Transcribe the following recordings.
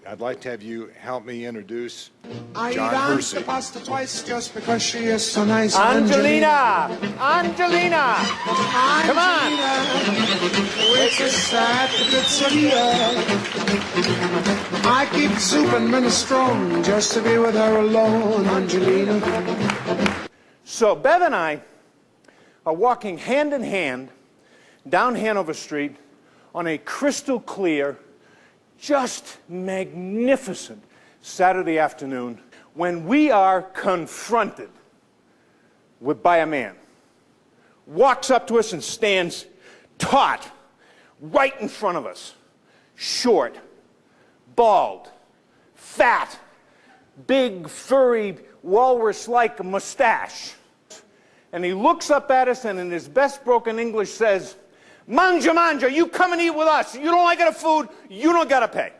I'd like to have you help me introduce I John eat Hersey. the pasta twice just because she is so nice. Angelina! Angelina! Come on! It's a sad pizzeria. I keep soup and minestrone just to be with her alone, Angelina. So Bev and I are walking hand in hand down Hanover Street on a crystal clear, just magnificent Saturday afternoon when we are confronted by a man. Walks up to us and stands taut right in front of us. Short, bald, fat, big, furry, walrus-like mustache. And he looks up at us and in his best broken English says, "Manja, manja, you come and eat with us. You don't like our food, you don't gotta pay."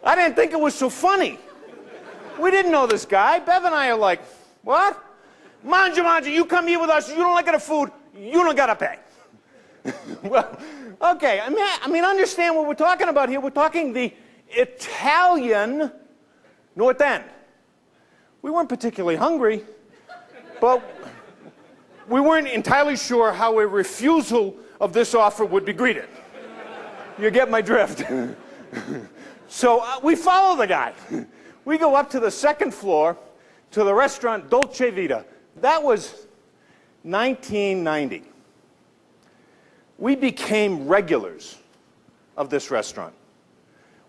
I didn't think it was so funny. We didn't know this guy. Bev and I are like, "What? Manja, manja, you come eat with us. You don't like our food, you don't gotta pay." Well, okay, I mean, understand what we're talking about here. We're talking the Italian North End. We weren't particularly hungry, but we weren't entirely sure how a refusal of this offer would be greeted. You get my drift? So we follow the guy. We go up to the second floor to the restaurant Dolce Vita. That was 1990. We became regulars of this restaurant.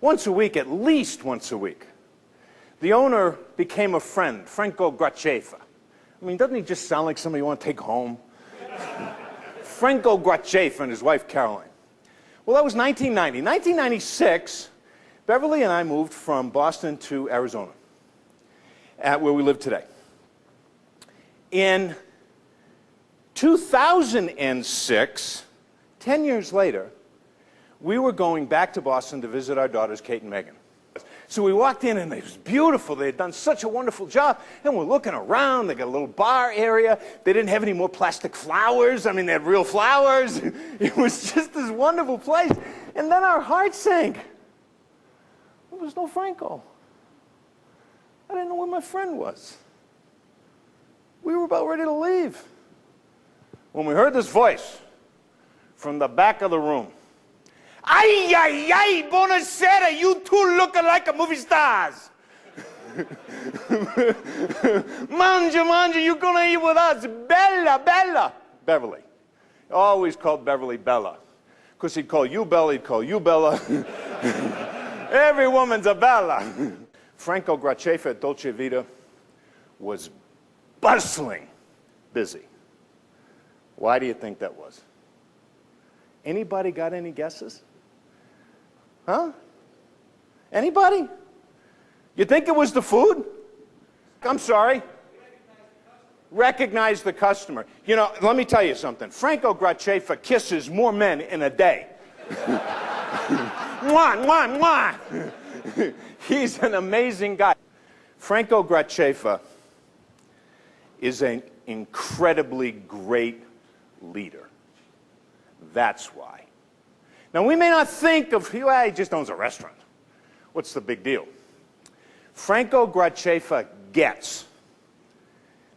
Once a week, at least once a week. The owner became a friend, Franco Graceffa. I mean, doesn't he just sound like somebody you want to take home? Franco Graceffa and his wife, Caroline. Well, that was 1990. 1996, Beverly and I moved from Boston to Arizona, where we live today. In 2006, 10 years later, we were going back to Boston to visit our daughters, Kate and Megan. So we walked in, and it was beautiful. They had done such a wonderful job. And we're looking around. They got a little bar area. They didn't have any more plastic flowers. I mean, they had real flowers. It was just this wonderful place. And then our hearts sank. There was no Franco. I didn't know where my friend was. We were about ready to leave when we heard this voice from the back of the room. "Ay, ay, ay, buonasera, you two look like movie stars." "Manja, manja, you gonna eat with us. Bella, Bella." Beverly. Always called Beverly Bella. Because he'd call you Bella, he'd call you Bella. Every woman's a Bella. Franco Graceffa at Dolce Vita was bustling busy. Why do you think that was? Anybody got any guesses? Huh? Anybody? You think it was the food? I'm sorry. Recognize the customer. You know, let me tell you something. Franco Graceffa kisses more men in a day. Mwah, mwah, mwah. He's an amazing guy. Franco Graceffa is an incredibly great leader. That's why. Now, we may not think of, well, he just owns a restaurant. What's the big deal? Franco Graceffa gets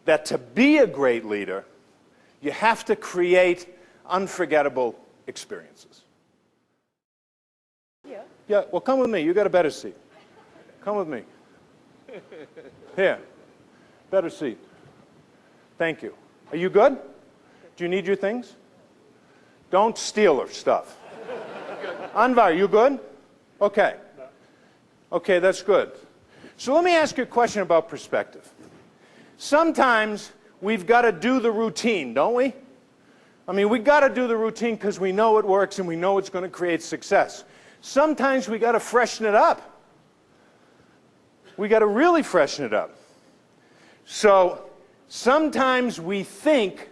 that to be a great leader, you have to create unforgettable experiences. Yeah, well, come with me. You got a better seat. Come with me. Here, better seat. Thank you. Are you good? Do you need your things? Don't steal her stuff. Anvar, you good? Okay. Okay, that's good. So let me ask you a question about perspective. Sometimes we've got to do the routine, don't we? I mean, we've got to do the routine because we know it works and we know it's going to create success. Sometimes we got to freshen it up. We got to really freshen it up. So sometimes we think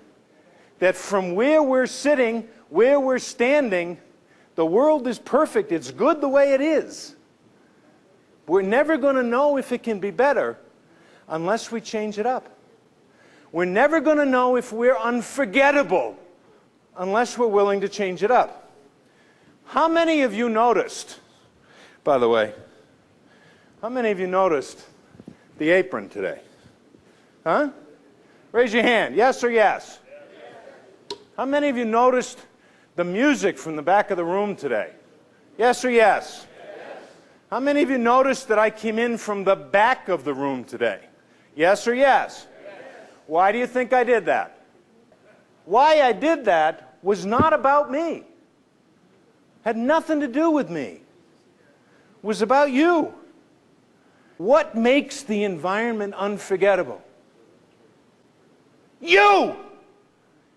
that from where we're sitting, where we're standing, the world is perfect. It's good the way it is. We're never going to know if it can be better unless we change it up. We're never going to know if we're unforgettable unless we're willing to change it up. How many of you noticed, by the way, how many of you noticed the apron today? Huh? Raise your hand, yes or yes? How many of you noticed the music from the back of the room today? Yes or yes? How many of you noticed that I came in from the back of the room today? Yes or yes? Why do you think I did that? Why I did that was not about me. Had nothing to do with me. It was about you. What makes the environment unforgettable? You!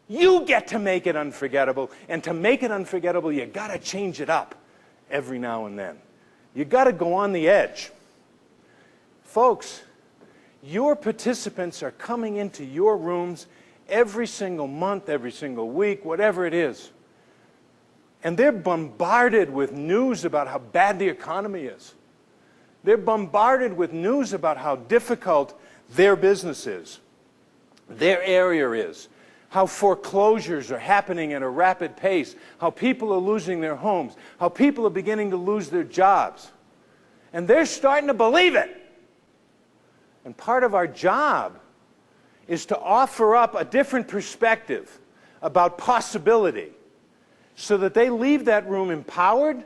You get to make it unforgettable. And to make it unforgettable, you got to change it up every now and then. You got to go on the edge. Folks, your participants are coming into your rooms every single month, every single week, whatever it is. And they're bombarded with news about how bad the economy is. They're bombarded with news about how difficult their business is, their area is, how foreclosures are happening at a rapid pace, how people are losing their homes, how people are beginning to lose their jobs. And they're starting to believe it. And part of our job is to offer up a different perspective about possibility so that they leave that room empowered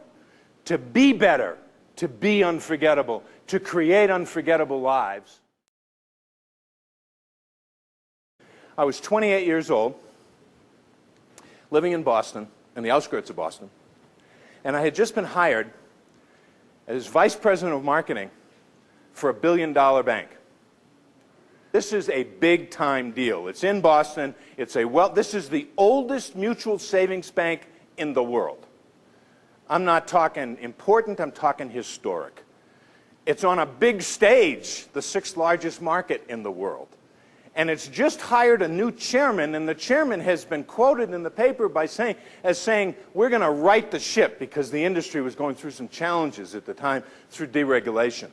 to be better, to be unforgettable, to create unforgettable lives. I was 28 years old, living in Boston, in the outskirts of Boston, and I had just been hired as vice president of marketing for $1 billion bank. This is a big-time deal. It's in Boston. This is the oldest mutual savings bank in the world. I'm not talking important, I'm talking historic. It's on a big stage, the 6th largest market in the world. And it's just hired a new chairman, and the chairman has been quoted in the paper as saying, we're going to right the ship, because the industry was going through some challenges at the time through deregulation.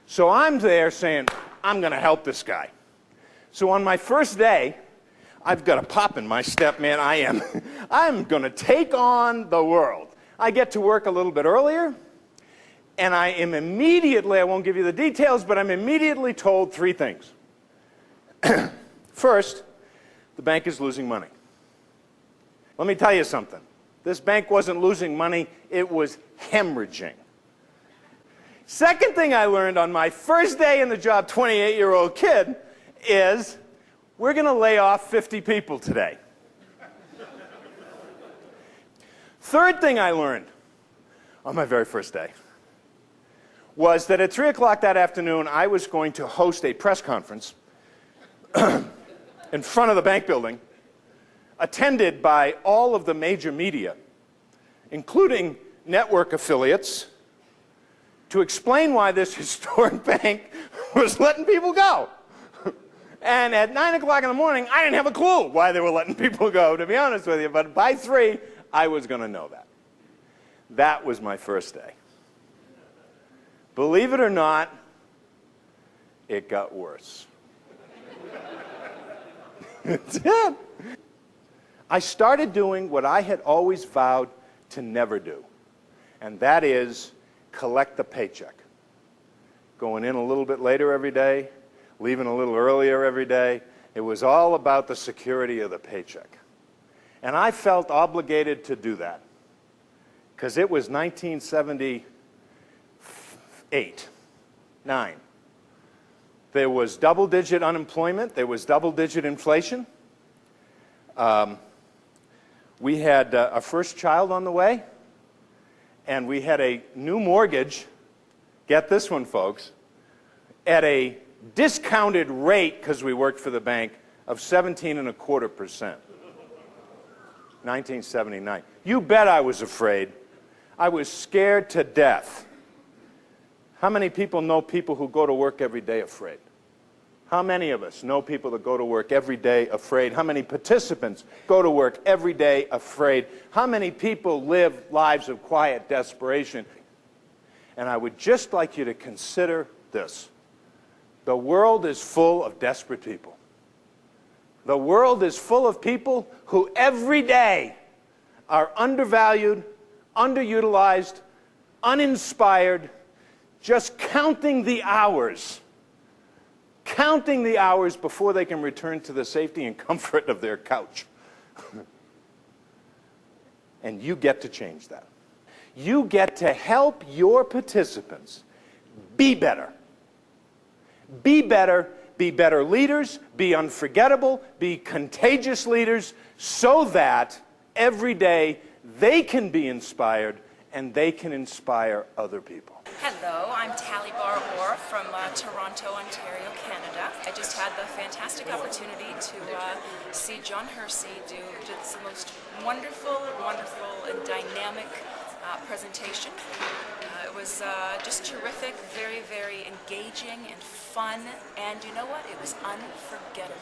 So I'm there saying, I'm going to help this guy. So on my first day, I've got a pop in my step, man. I'm going to take on the world. I get to work a little bit earlier, and I am immediately, I won't give you the details, but I'm immediately told 3 things. First, the bank is losing money. Let me tell you something. This bank wasn't losing money, it was hemorrhaging. Second thing I learned on my first day in the job, 28-year-old kid, is we're going to lay off 50 people today. Third thing I learned on my very first day was that at 3 o'clock that afternoon, I was going to host a press conference in front of the bank building, attended by all of the major media, including network affiliates, to explain why this historic bank was letting people go. And at 9 o'clock in the morning, I didn't have a clue why they were letting people go, to be honest with you. But by 3, I was going to know that. That was my first day. Believe it or not, it got worse. It did. I started doing what I had always vowed to never do, and that is collect the paycheck. Going in a little bit later every day, leaving a little earlier every day. It was all about the security of the paycheck. And I felt obligated to do that because it was 1978, 9. There was double-digit unemployment. There was double-digit inflation. We had our first child on the way, and we had a new mortgage, get this one, folks, at a discounted rate, because we worked for the bank, of 17.25%. 1979. You bet I was afraid. I was scared to death. How many people know people who go to work every day afraid? How many of us know people that go to work every day afraid? How many participants go to work every day afraid? How many people live lives of quiet desperation? And I would just like you to consider this. The world is full of desperate people The world is full of people who every day are undervalued, underutilized, uninspired, just counting the hours before they can return to the safety and comfort of their couch. And you get to change that. You get to help your participants be better. Be better, be better leaders, be unforgettable, be contagious leaders, so that every day they can be inspired and they can inspire other people. Hello, I'm Talibar Orr from Toronto, Ontario, Canada. I just had the fantastic opportunity to see John Hersey do just the most wonderful and dynamic presentation. It was just terrific, very engaging and fun, and you know what? It was unforgettable.